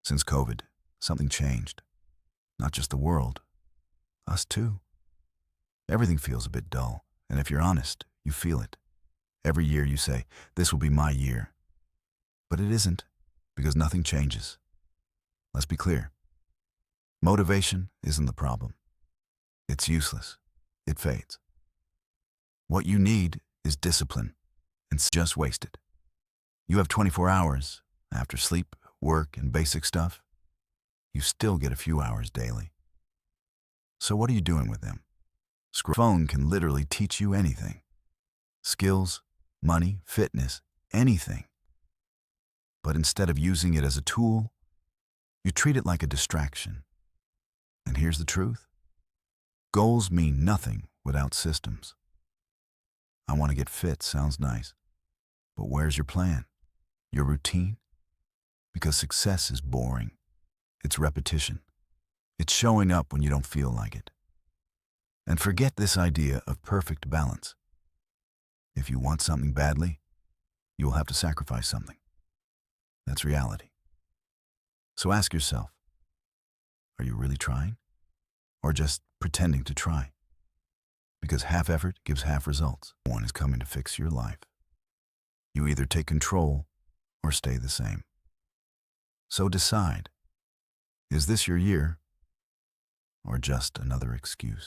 Since COVID, something changed. Not just the world, us too. Everything feels a bit dull, and if you're honest, you feel it. Every year you say, this will be my year. But it isn't, because nothing changes. Let's be clear. Motivation isn't the problem. It's useless. It fades. What you need is discipline, and it's just wasted. You have 24 hours. After sleep, work, and basic stuff, you still get a few hours daily. So what are you doing with them? Phone can literally teach you anything. Skills, money, fitness, anything. But instead of using it as a tool, you treat it like a distraction. And here's the truth. Goals mean nothing without systems. I want to get fit sounds nice. But where's your plan? Your routine? Because success is boring. It's repetition. It's showing up when you don't feel like it. And forget this idea of perfect balance. If you want something badly, you will have to sacrifice something. That's reality. So ask yourself, are you really trying? Or just pretending to try? Because half effort gives half results. No one is coming to fix your life. You either take control or stay the same. So decide, is this your year or just another excuse?